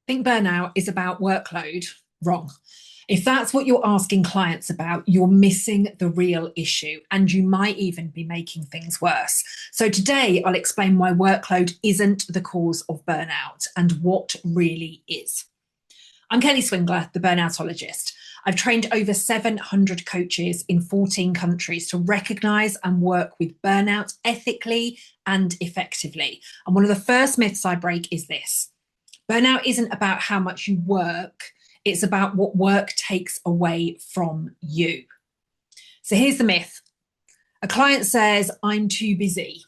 Think burnout is about workload. Wrong. If that's what you're asking clients about, you're missing the real issue and you might even be making things worse. So today I'll explain why workload isn't the cause of burnout and what really is. I'm Kelly Swingler, the burnoutologist. I've trained over 700 coaches in 14 countries to recognise and work with burnout ethically and effectively. And one of the first myths I break is this: burnout isn't about how much you work, it's about what work takes away from you. So here's the myth. A client says, "I'm too busy,"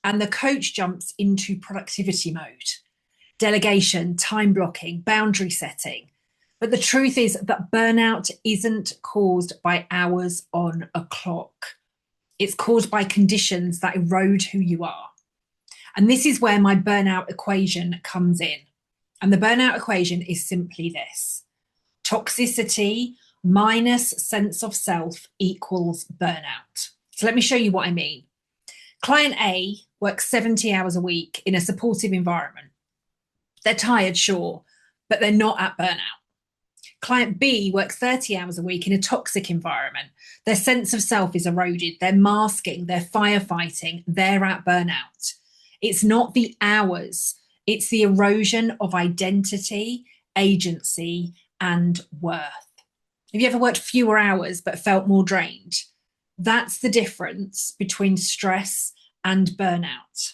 and the coach jumps into productivity mode, delegation, time blocking, boundary setting. But the truth is that burnout isn't caused by hours on a clock. It's caused by conditions that erode who you are. And this is where my burnout equation comes in. And the burnout equation is simply this: toxicity minus sense of self equals burnout. So let me show you what I mean. Client A works 70 hours a week in a supportive environment. They're tired, sure, but they're not at burnout. Client B works 30 hours a week in a toxic environment. Their sense of self is eroded. They're masking, they're firefighting, they're at burnout. It's not the hours, it's the erosion of identity, agency, and worth. Have you ever worked fewer hours but felt more drained? That's the difference between stress and burnout.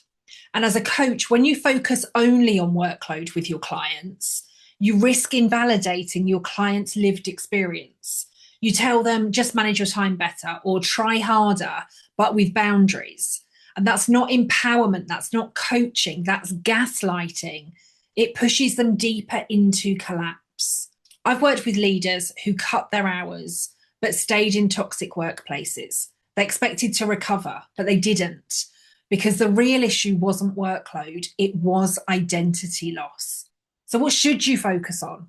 And as a coach, when you focus only on workload with your clients, you risk invalidating your client's lived experience. You tell them, just manage your time better or try harder, but with boundaries. And that's not empowerment, that's not coaching, that's gaslighting. It pushes them deeper into collapse. I've worked with leaders who cut their hours but stayed in toxic workplaces. They expected to recover, but they didn't, because the real issue wasn't workload, it was identity loss. So what should you focus on?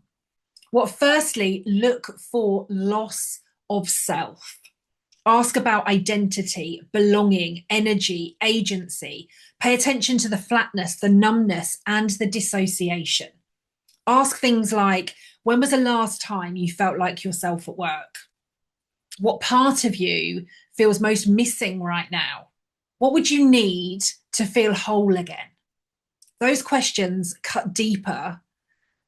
Well, firstly, look for loss of self. Ask about identity, belonging, energy, agency. Pay attention to the flatness, the numbness, and the dissociation. Ask things like, when was the last time you felt like yourself at work? What part of you feels most missing right now? What would you need to feel whole again? Those questions cut deeper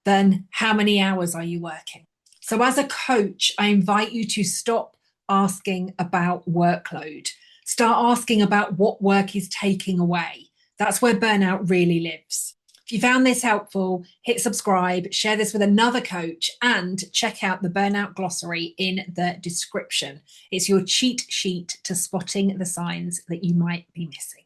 than how many hours are you working. So as a coach, I invite you to stop asking about workload. Start asking about what work is taking away. That's where burnout really lives. If you found this helpful, hit subscribe, share this with another coach, and check out the burnout glossary in the description. It's your cheat sheet to spotting the signs that you might be missing.